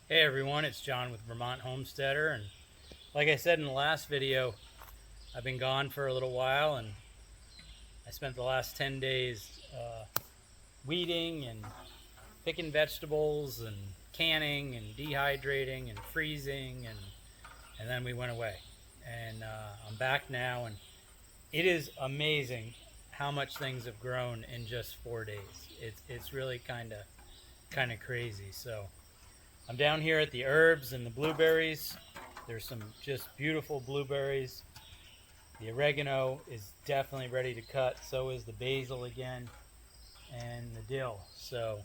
Hey everyone, it's John with Vermont Homesteader, and like I said in the last video, I've been gone for a little while, and I spent the last 10 days weeding and picking vegetables and canning and dehydrating and freezing, and then we went away. And I'm back now, and it is amazing how much things have grown in just 4 days. It's really kind of crazy. So I'm down here at the herbs and the blueberries. There's some just beautiful blueberries. The oregano is definitely ready to cut. So is the basil again, and the dill. So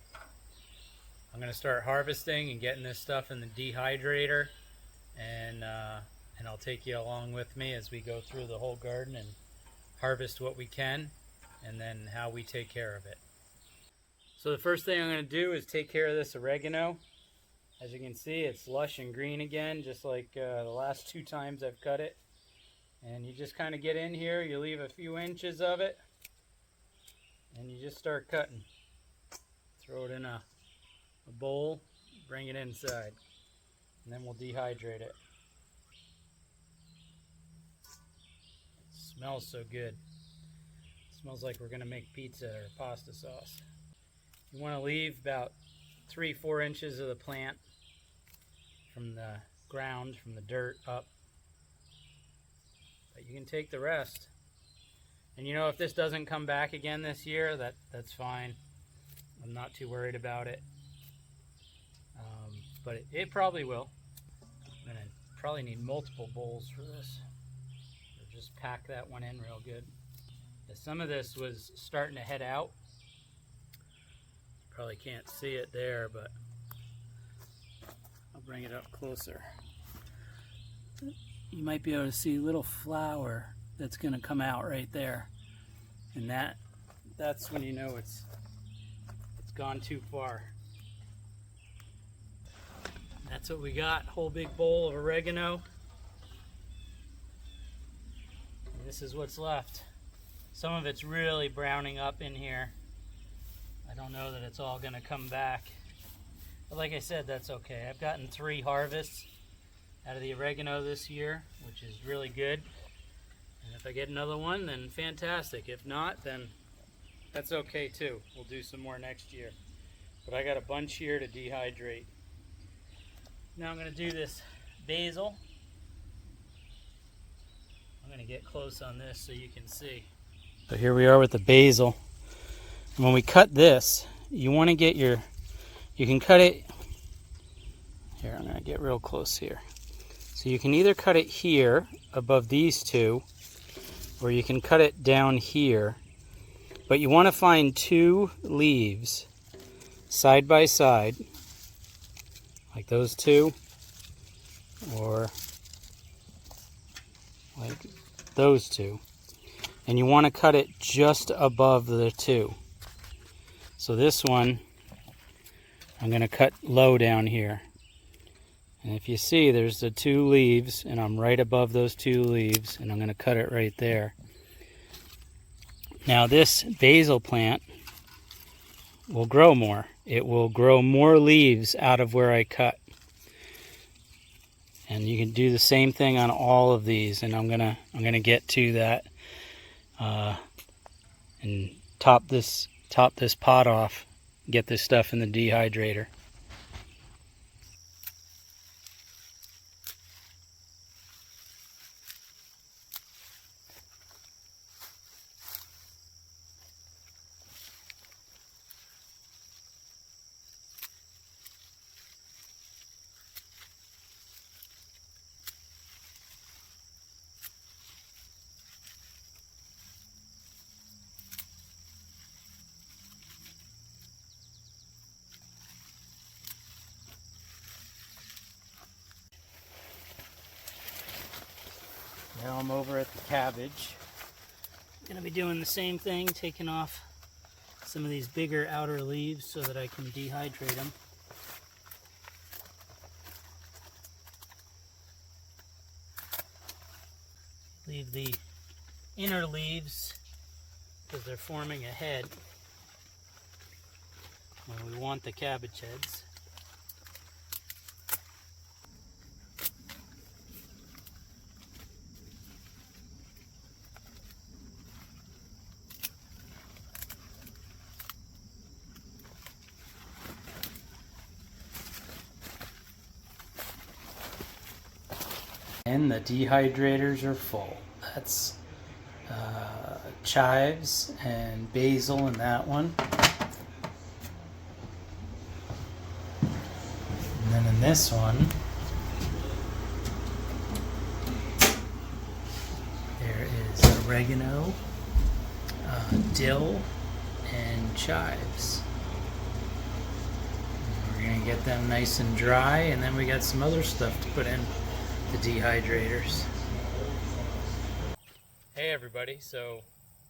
I'm going to start harvesting and getting this stuff in the dehydrator, and I'll take you along with me as we go through the whole garden and harvest what we can, and then how we take care of it. So the first thing I'm going to do is take care of this oregano. As you can see, it's lush and green again, just like the last 2 times I've cut it. And you just kind of get in here, you leave a few inches of it, and you just start cutting. Throw it in a bowl, bring it inside, and then we'll dehydrate it. It smells so good. It smells like we're going to make pizza or pasta sauce. You want to leave about 3-4 inches of the plant from the ground, from the dirt up, but you can take the rest. And you know, if this doesn't come back again this year, that's fine. I'm not too worried about it, but it probably will. I'm gonna probably need multiple bowls for this, or just pack that one in real good. Some of this was starting to head out. Probably can't see it there, but I'll bring it up closer. You might be able to see a little flower that's going to come out right there, and that's when you know it's gone too far. That's what we got. Whole big bowl of oregano. And this is what's left. Some of it's really browning up in here. I don't know that it's all going to come back, but like I said, that's okay. I've gotten 3 harvests out of the oregano this year, which is really good. And if I get another one, then fantastic. If not, then that's okay too. We'll do some more next year. But I got a bunch here to dehydrate. Now I'm going to do this basil. I'm going to get close on this so you can see. So here we are with the basil. And when we cut this, you want to get you can cut it, here I'm going to get real close here. So you can either cut it here above these 2, or you can cut it down here. But you want to find 2 leaves side by side, like those 2, or like those 2. And you want to cut it just above the 2. So this one, I'm going to cut low down here. And if you see, there's the 2 leaves, and I'm right above those 2 leaves, and I'm going to cut it right there. Now this basil plant will grow more. It will grow more leaves out of where I cut. And you can do the same thing on all of these, and I'm gonna get to that and top this pot off, get this stuff in the dehydrator. Now I'm over at the cabbage. I'm going to be doing the same thing, taking off some of these bigger outer leaves so that I can dehydrate them. Leave the inner leaves because they're forming a head when we want the cabbage heads. And the dehydrators are full. That's chives and basil in that one. And then in this one, there is oregano, dill, and chives. We're going to get them nice and dry, and then we got some other stuff to put in the dehydrators. Hey everybody, so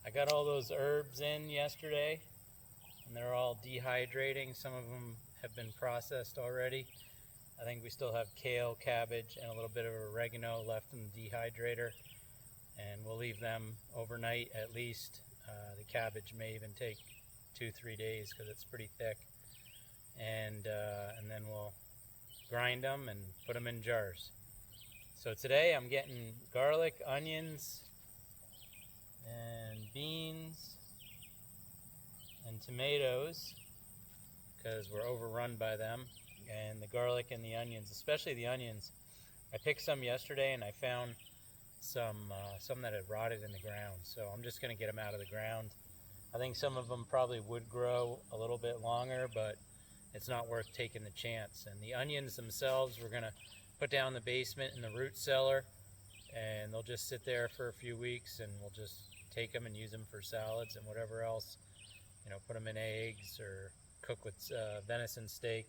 I got all those herbs in yesterday, and they're all dehydrating. Some of them have been processed already. I think we still have kale, cabbage, and a little bit of oregano left in the dehydrator, and we'll leave them overnight at least. The cabbage may even take 2-3 days because it's pretty thick, and then we'll grind them and put them in jars. So today I'm getting garlic, onions, and beans and tomatoes because we're overrun by them. And the garlic and the onions, especially the onions, I picked some yesterday and I found some that had rotted in the ground, so I'm just going to get them out of the ground. I think some of them probably would grow a little bit longer, but it's not worth taking the chance. And the onions themselves, we're going to put down in the basement in the root cellar, and they'll just sit there for a few weeks, and we'll just take them and use them for salads and whatever else. You know, put them in eggs or cook with venison steak.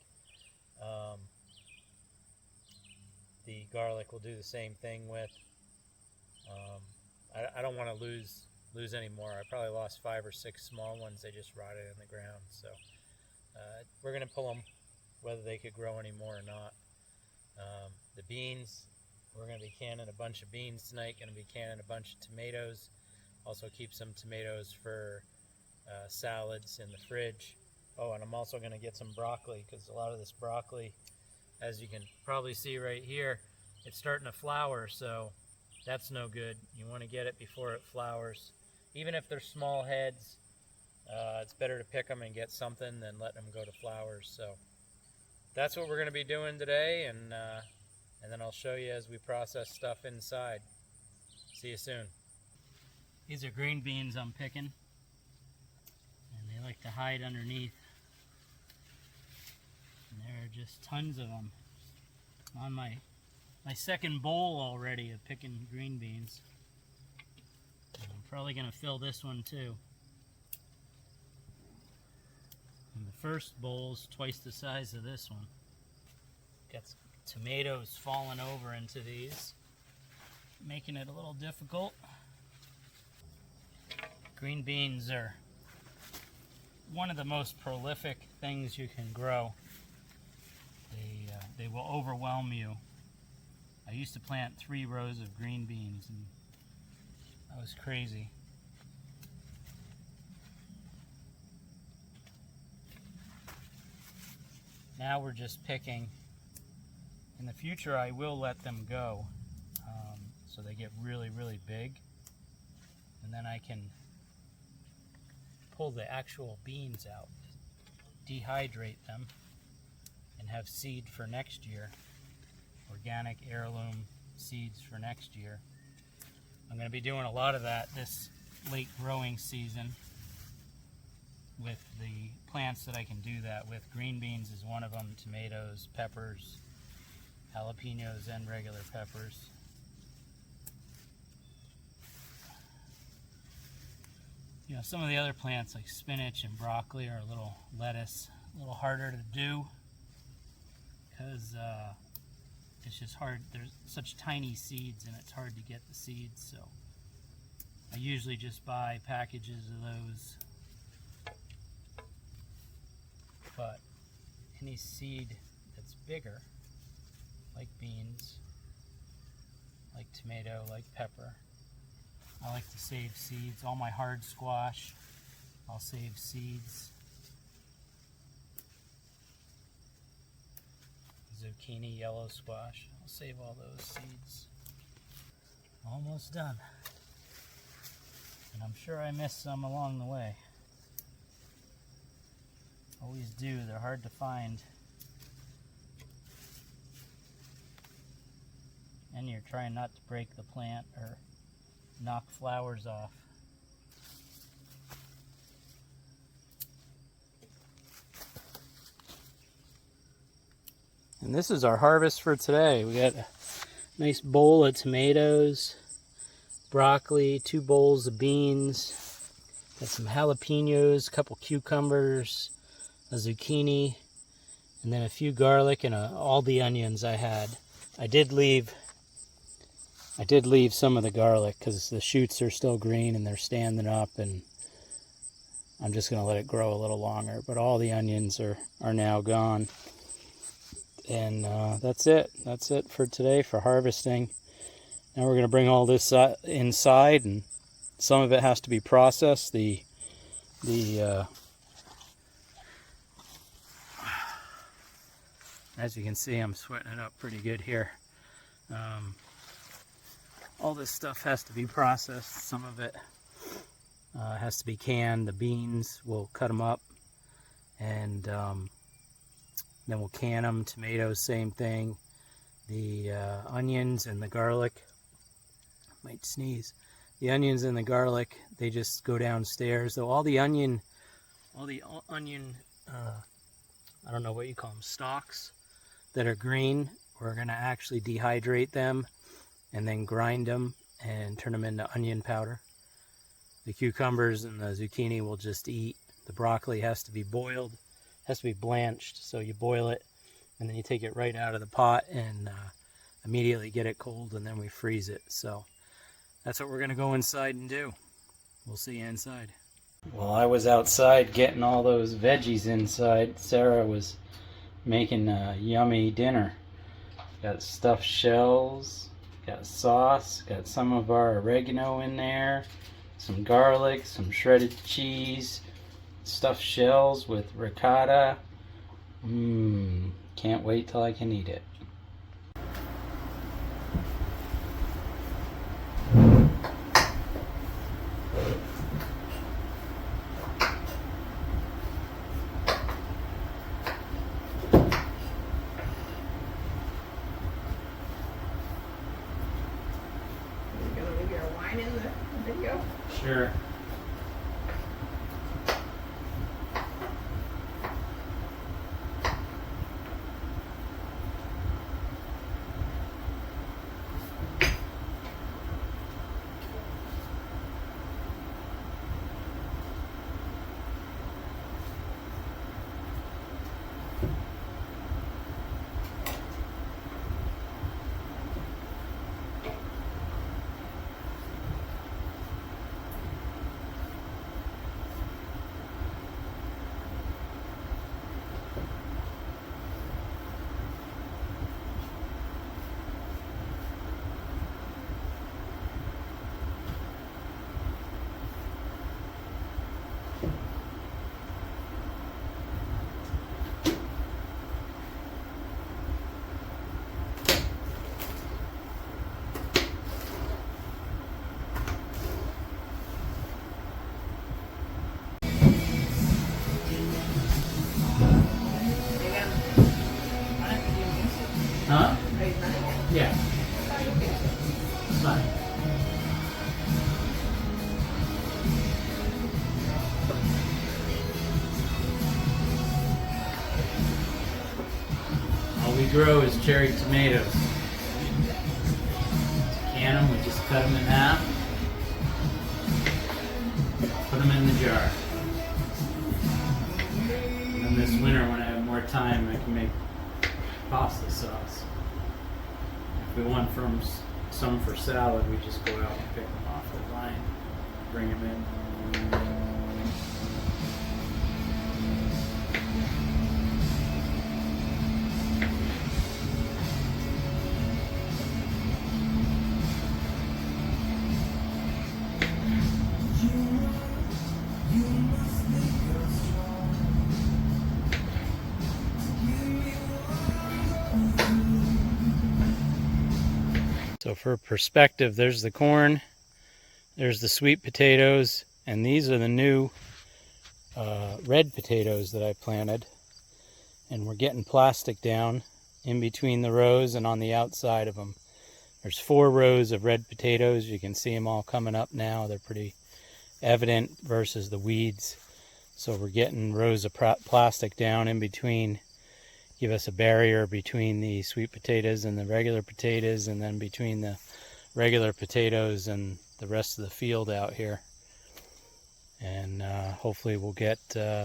The garlic we'll do the same thing with. I don't want to lose any more. I probably lost 5 or 6 small ones. They just rotted in the ground. So we're going to pull them, whether they could grow any more or not. The beans, we're going to be canning a bunch of beans tonight. Going to be canning a bunch of tomatoes. Also keep some tomatoes for salads in the fridge. Oh, and I'm also going to get some broccoli, because a lot of this broccoli, as you can probably see right here, it's starting to flower, so that's no good. You want to get it before it flowers. Even if they're small heads, it's better to pick them and get something than let them go to flowers. So that's what we're going to be doing today, and then I'll show you as we process stuff inside. See you soon. These are green beans I'm picking, and they like to hide underneath. And there are just tons of them. I'm on my second bowl already of picking green beans. And I'm probably going to fill this one too. And the first bowl's twice the size of this one. Got some tomatoes falling over into these, making it a little difficult. Green beans are one of the most prolific things you can grow. They will overwhelm you. I used to plant 3 rows of green beans, and that was crazy. Now we're just picking. In the future, I will let them go so they get really, really big, and then I can pull the actual beans out, dehydrate them, and have seed for next year. Organic heirloom seeds for next year. I'm going to be doing a lot of that this late growing season with the plants that I can do that with. Green beans is one of them, tomatoes, peppers, jalapenos, and regular peppers. You know, some of the other plants like spinach and broccoli or lettuce, a little harder to do because it's just hard. There's such tiny seeds and it's hard to get the seeds, so I usually just buy packages of those. But any seed that's bigger, like beans, like tomato, like pepper, I like to save seeds. All my hard squash, I'll save seeds. Zucchini, yellow squash, I'll save all those seeds. Almost done. And I'm sure I missed some along the way. Always do, they're hard to find. And you're trying not to break the plant or knock flowers off. And this is our harvest for today. We got a nice bowl of tomatoes, broccoli, 2 bowls of beans, got some jalapenos, a couple cucumbers, a zucchini, and then a few garlic and all the onions I had. I did leave some of the garlic because the shoots are still green and they're standing up, and I'm just going to let it grow a little longer. But all the onions are now gone. And that's it. That's it for today for harvesting. Now we're going to bring all this inside, and some of it has to be processed. As you can see, I'm sweating it up pretty good here. All this stuff has to be processed. Some of it has to be canned. The beans, we'll cut them up, and then we'll can them. Tomatoes, same thing. The onions and the garlic, might sneeze. The onions and the garlic, they just go downstairs. Though all the onion, I don't know what you call them, stalks that are green, we're gonna actually dehydrate them and then grind them and turn them into onion powder. The cucumbers and the zucchini we'll just eat. The broccoli has to be boiled, has to be blanched, so you boil it and then you take it right out of the pot and immediately get it cold, and then we freeze it. So that's what we're gonna go inside and do. We'll see you inside. Well, I was outside getting all those veggies inside. Sarah was making a yummy dinner. Got stuffed shells, got sauce, got some of our oregano in there, some garlic, some shredded cheese, stuffed shells with ricotta. Can't wait till I can eat it. In the video? Sure. Huh? Yeah. It's fine. All we grow is cherry tomatoes. To can them, we just cut them in half, put them in the jar. And then this winter, when I have more time, I can make pasta sauce. If we want some for salad, we just go out and pick them off the vine, bring them in. So for perspective, there's the corn, there's the sweet potatoes, and these are the new red potatoes that I planted. And we're getting plastic down in between the rows and on the outside of them. There's 4 rows of red potatoes. You can see them all coming up now. They're pretty evident versus the weeds. So we're getting rows of plastic down in between, give us a barrier between the sweet potatoes and the regular potatoes, and then between the regular potatoes and the rest of the field out here. And hopefully we'll get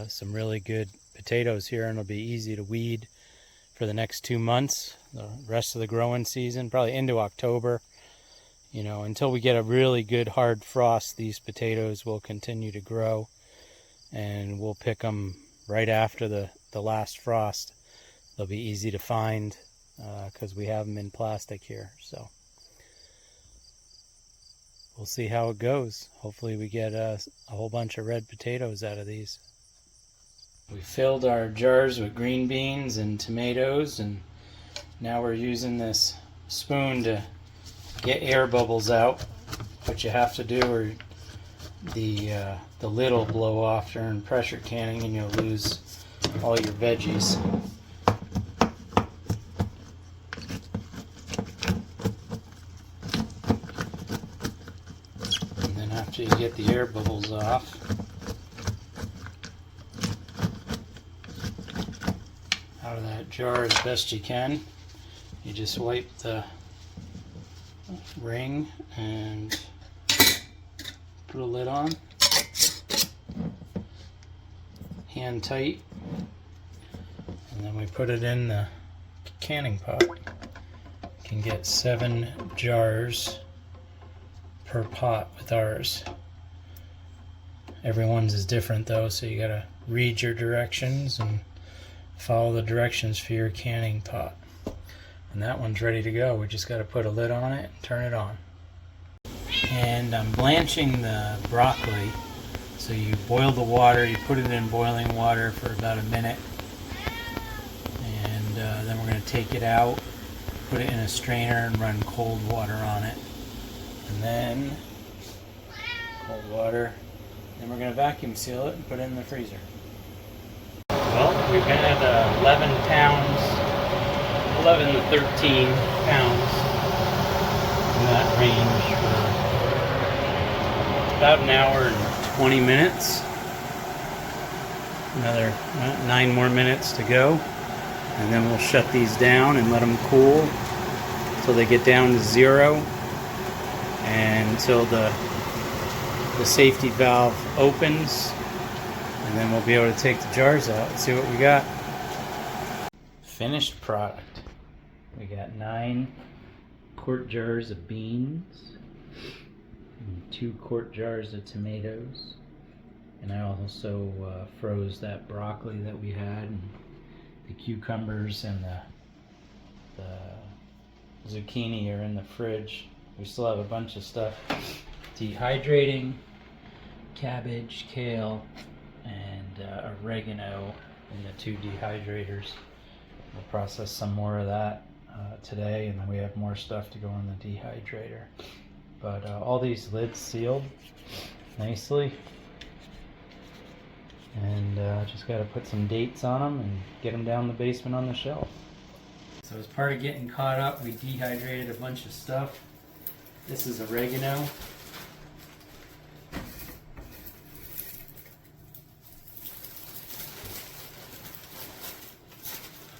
some really good potatoes here, and it'll be easy to weed for the next 2 months, the rest of the growing season, probably into October. You know, until we get a really good hard frost, these potatoes will continue to grow, and we'll pick them right after the last frost. They'll be easy to find because we have them in plastic here. So we'll see how it goes. Hopefully we get a whole bunch of red potatoes out of these. We filled our jars with green beans and tomatoes, and now we're using this spoon to get air bubbles out. What you have to do, or the lid will blow off during pressure canning and you'll lose all your veggies. And then after you get the air bubbles off, out of that jar as best you can, you just wipe the ring and put a lid on, hand tight, and then we put it in the canning pot. You can get 7 jars per pot with ours. Everyone's is different though, so you gotta read your directions and follow the directions for your canning pot. And that one's ready to go. We just got to put a lid on it and turn it on. And I'm blanching the broccoli. So you boil the water, you put it in boiling water for about a minute, and then we're going to take it out, put it in a strainer and run cold water on it. And then cold water. Then we're going to vacuum seal it and put it in the freezer. Well, we've been at 11 pounds. 11 to 13 pounds in that range for about an hour and 20 minutes. Another 9 more minutes to go, and then we'll shut these down and let them cool until they get down to 0, and until the safety valve opens, and then we'll be able to take the jars out and see what we got. Finished product. We got 9 quart jars of beans and 2 quart jars of tomatoes, and I also froze that broccoli that we had, and the cucumbers and the zucchini are in the fridge. We still have a bunch of stuff dehydrating: cabbage, kale, and oregano in the 2 dehydrators. We'll process some more of that today, and then we have more stuff to go in the dehydrator. But all these lids sealed nicely, and just got to put some dates on them and get them down the basement on the shelf. So as part of getting caught up, we dehydrated a bunch of stuff. This is oregano.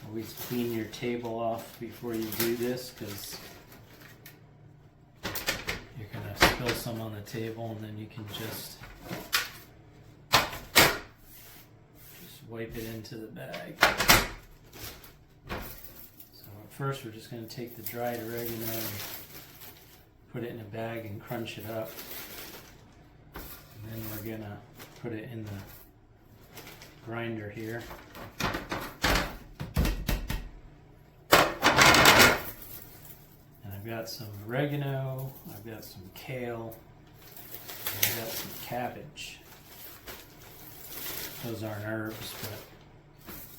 Always clean your table off before you do this, because you're going to spill some on the table, and then you can just wipe it into the bag. So at first we're just going to take the dried oregano and put it in a bag and crunch it up. And then we're going to put it in the grinder here. I've got some oregano, I've got some kale, and I've got some cabbage. Those aren't herbs, but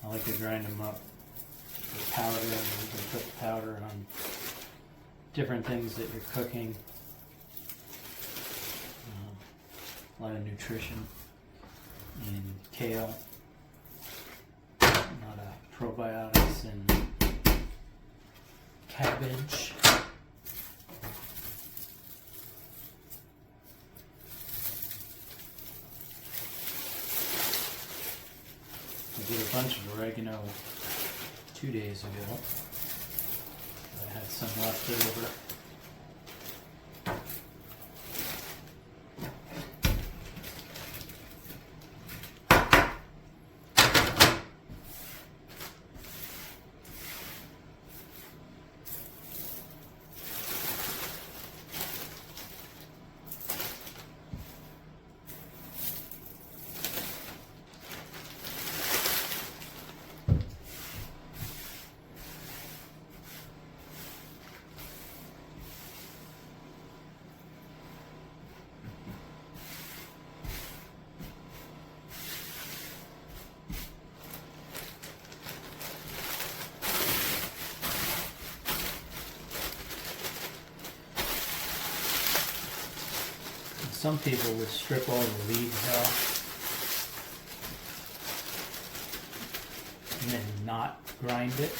I like to grind them up with powder, and you can put the powder on different things that you're cooking. A lot of nutrition in kale, a lot of probiotics in cabbage. days ago. I had some left over. Some people would strip all the leaves off and then not grind it,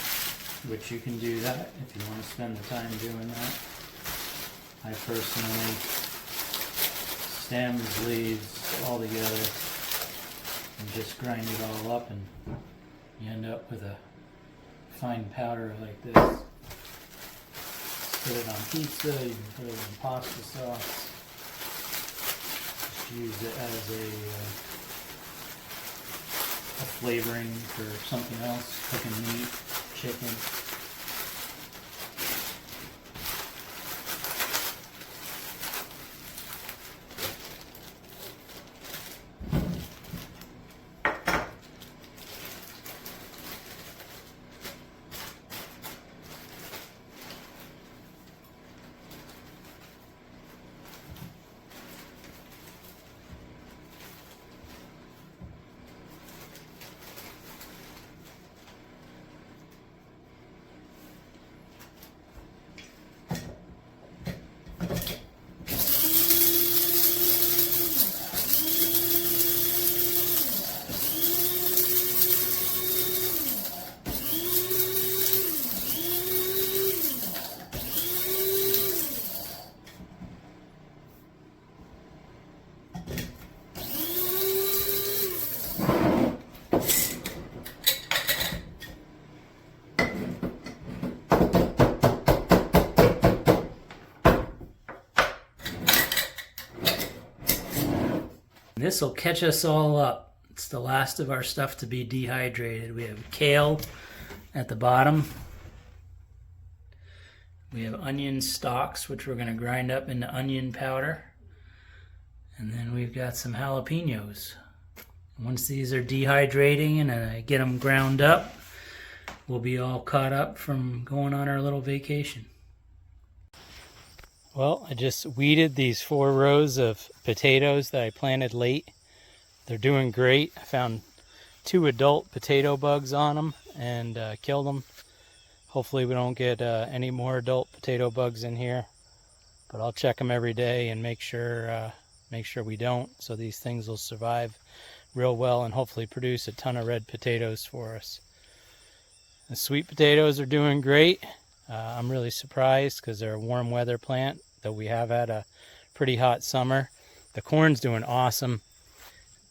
which you can do that if you want to spend the time doing that. I personally stems, leaves all together and just grind it all up, and you end up with a fine powder like this. Put it on pizza, you can put it on pasta sauce. Use it as a flavoring for something else, cooking meat, chicken. This will catch us all up. It's the last of our stuff to be dehydrated. We have kale at the bottom. We have onion stalks, which we're going to grind up into onion powder. And then we've got some jalapenos. Once these are dehydrating and I get them ground up, we'll be all caught up from going on our little vacation. Well, I just weeded these 4 rows of potatoes that I planted late. They're doing great. I found 2 adult potato bugs on them and killed them. Hopefully we don't get any more adult potato bugs in here, but I'll check them every day and make sure we don't, so these things will survive real well and hopefully produce a ton of red potatoes for us. The sweet potatoes are doing great. I'm really surprised because they're a warm weather plant, though we have had a pretty hot summer. The corn's doing awesome.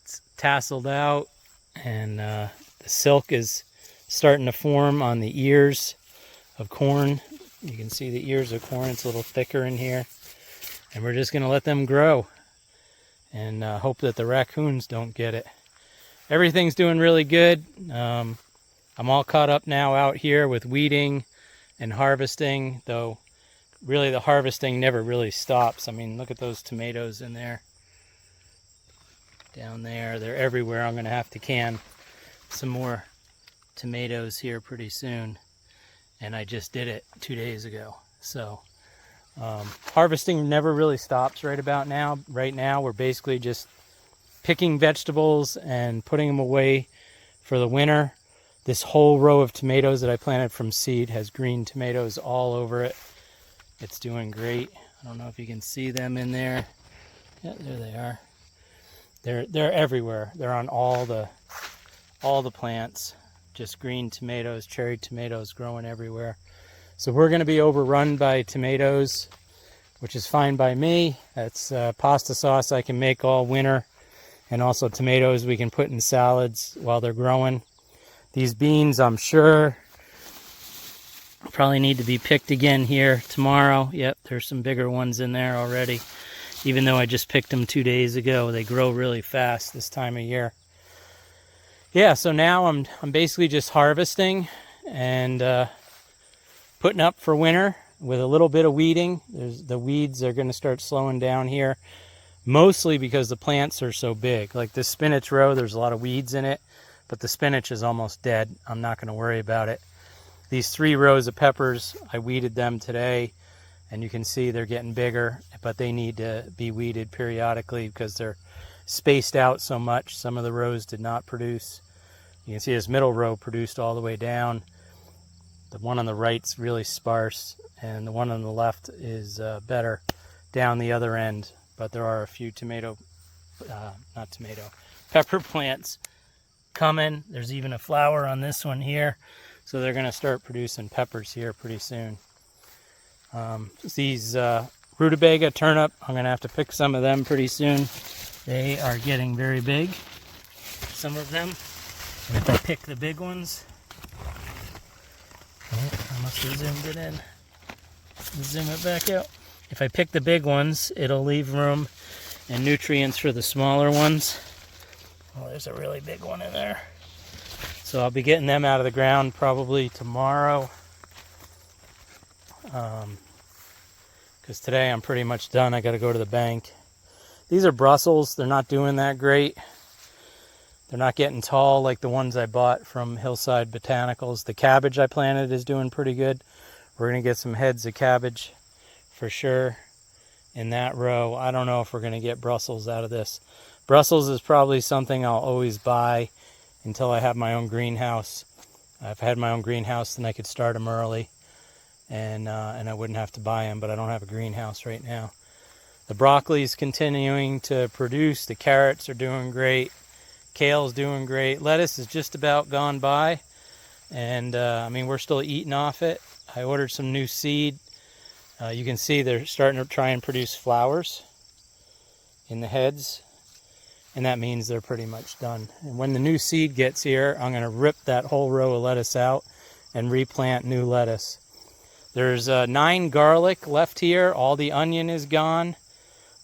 It's tasseled out, and the silk is starting to form on the ears of corn. You can see the ears of corn. It's a little thicker in here, and we're just going to let them grow and hope that the raccoons don't get it. Everything's doing really good. I'm all caught up now out here with weeding and harvesting, though really the harvesting never really stops. I mean, look at those tomatoes in there. Down there, they're everywhere. I'm going to have to can some more tomatoes here pretty soon. And I just did it 2 days ago. So harvesting never really stops right about now. Right now, we're basically just picking vegetables and putting them away for the winter. This whole row of tomatoes that I planted from seed has green tomatoes all over it. It's doing great. I don't know if you can see them in there. Yeah, there they are. They're everywhere. They're on all the plants. Just green tomatoes, cherry tomatoes growing everywhere. So we're going to be overrun by tomatoes, which is fine by me. That's pasta sauce I can make all winter, and also tomatoes we can put in salads while they're growing. These beans, I'm sure, Probably need to be picked again here tomorrow. Yep, there's some bigger ones in there already. Even though I just picked them 2 days ago, they grow really fast this time of year. Yeah, so now I'm basically just harvesting and putting up for winter with a little bit of weeding. The weeds are going to start slowing down here, mostly because the plants are so big. Like this spinach row, there's a lot of weeds in it, but the spinach is almost dead. I'm not going to worry about it. These 3 rows of peppers, I weeded them today, and you can see they're getting bigger, but they need to be weeded periodically because they're spaced out so much. Some of the rows did not produce. You can see this middle row produced all the way down. The one on the right's really sparse, and the one on the left is better down the other end. But there are a few pepper plants coming. There's even a flower on this one here. So they're going to start producing peppers here pretty soon. These rutabaga turnip, I'm going to have to pick some of them pretty soon. They are getting very big, some of them. And if I pick the big ones, I must have zoomed it in. Zoom it back out. If I pick the big ones, it'll leave room and nutrients for the smaller ones. Oh, there's a really big one in there. So I'll be getting them out of the ground probably tomorrow. Because today I'm pretty much done. I got to go to the bank. These are Brussels. They're not doing that great. They're not getting tall like the ones I bought from Hillside Botanicals. The cabbage I planted is doing pretty good. We're going to get some heads of cabbage for sure in that row. I don't know if we're going to get Brussels out of this. Brussels is probably something I'll always buy until I have my own greenhouse. If I had my own greenhouse, then I could start them early, and I wouldn't have to buy them, but I don't have a greenhouse right now. The broccoli is continuing to produce. The carrots are doing great. Kale's doing great. Lettuce is just about gone by, and I mean, we're still eating off it. I ordered some new seed. You can see they're starting to try and produce flowers in the heads, and that means they're pretty much done. And when the new seed gets here, I'm going to rip that whole row of lettuce out and replant new lettuce. There's 9 garlic left here. All the onion is gone.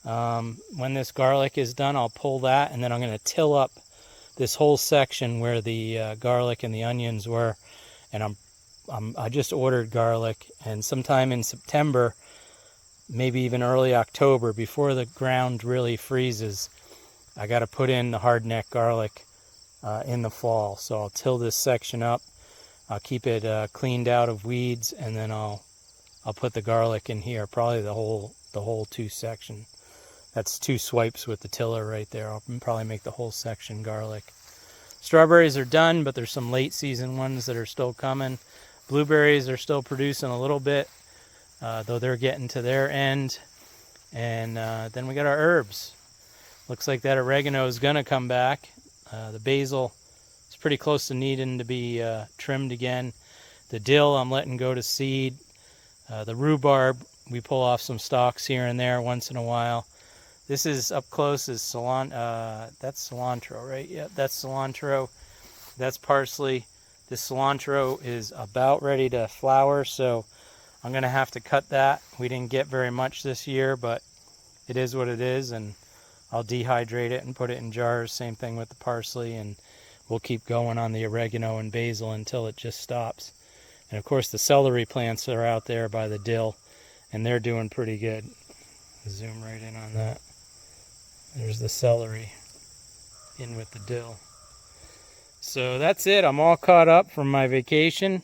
When this garlic is done, I'll pull that, and then I'm going to till up this whole section where the garlic and the onions were. And I just ordered garlic, and sometime in September, maybe even early October, before the ground really freezes, I got to put in the hardneck garlic in the fall. So I'll till this section up. I'll keep it cleaned out of weeds, and then I'll put the garlic in here, probably the whole 2 section. That's 2 swipes with the tiller right there. I'll probably make the whole section garlic. Strawberries are done, but there's some late season ones that are still coming. Blueberries are still producing a little bit, though they're getting to their end. And then we got our herbs. Looks like that oregano is going to come back. The basil is pretty close to needing to be trimmed again. The dill I'm letting go to seed. The rhubarb, we pull off some stalks here and there once in a while. This is up close is that's cilantro, right? Yeah, that's cilantro. That's parsley. This cilantro is about ready to flower, so I'm going to have to cut that. We didn't get very much this year, but it is what it is, and I'll dehydrate it and put it in jars. Same thing with the parsley, and we'll keep going on the oregano and basil until it just stops. And of course the celery plants are out there by the dill, and they're doing pretty good. Zoom right in on that. There's the celery in with the dill. So that's it. I'm all caught up from my vacation.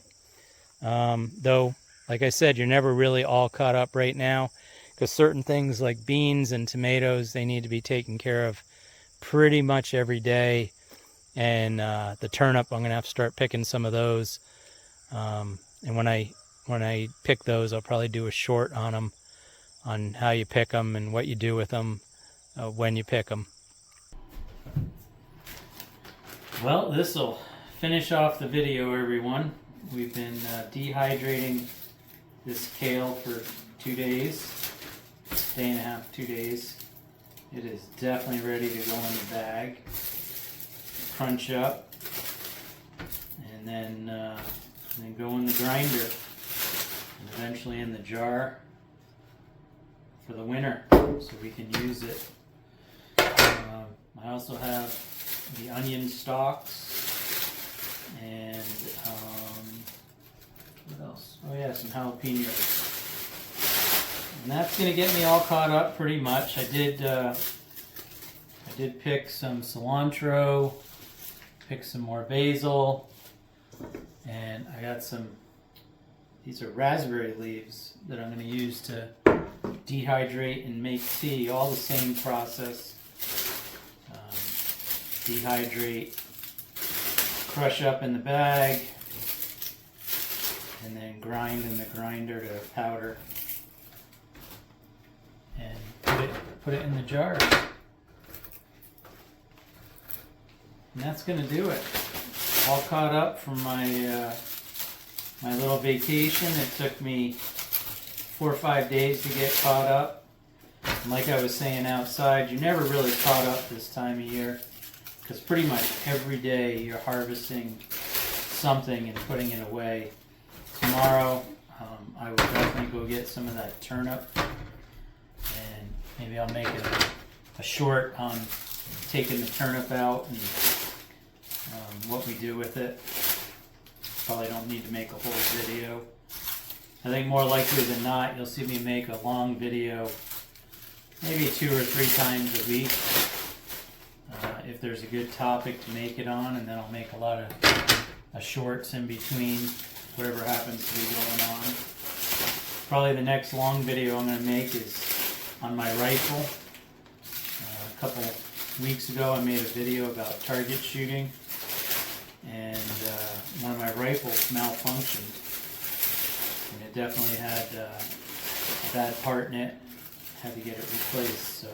Though, like I said, you're never really all caught up right now, because certain things like beans and tomatoes, they need to be taken care of pretty much every day. And the turnip, I'm going to have to start picking some of those. And when I pick those, I'll probably do a short on them, on how you pick them and what you do with them when you pick them. Well, this will finish off the video, everyone. We've been dehydrating this kale for 2 days, day and a half, 2 days. It is definitely ready to go in the bag, crunch up, and then go in the grinder. eventually in the jar for the winter so we can use it. I also have the onion stalks and what else? Oh yeah, some jalapenos. And that's going to get me all caught up pretty much. I did pick some cilantro, pick some more basil, and I got these are raspberry leaves that I'm going to use to dehydrate and make tea. All the same process. Dehydrate, crush up in the bag, and then grind in the grinder to powder. And put it in the jar. And that's going to do it. All caught up from my my little vacation. It took me 4 or 5 days to get caught up. And like I was saying outside, you're never really caught up this time of year because pretty much every day you're harvesting something and putting it away. Tomorrow I will definitely go get some of that turnip, and maybe I'll make a short on taking the turnip out and what we do with it. Probably don't need to make a whole video. I think more likely than not you'll see me make a long video maybe 2 or 3 times a week if there's a good topic to make it on, and then I'll make a lot of shorts in between whatever happens to be going on. Probably the next long video I'm going to make is on my rifle. A couple weeks ago I made a video about target shooting, and one of my rifles malfunctioned, and it definitely had a bad part in it. Had to get it replaced, so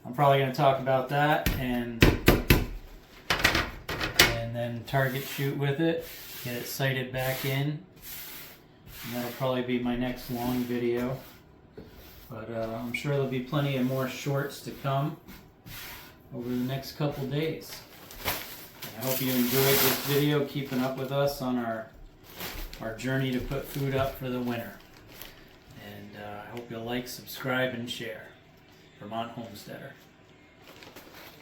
I'm probably going to talk about that and then target shoot with it, get it sighted back in, and that'll probably be my next long video. But I'm sure there'll be plenty of more shorts to come over the next couple days. I hope you enjoyed this video, keeping up with us on our journey to put food up for the winter. And I hope you'll like, subscribe, and share. Vermont Homesteader.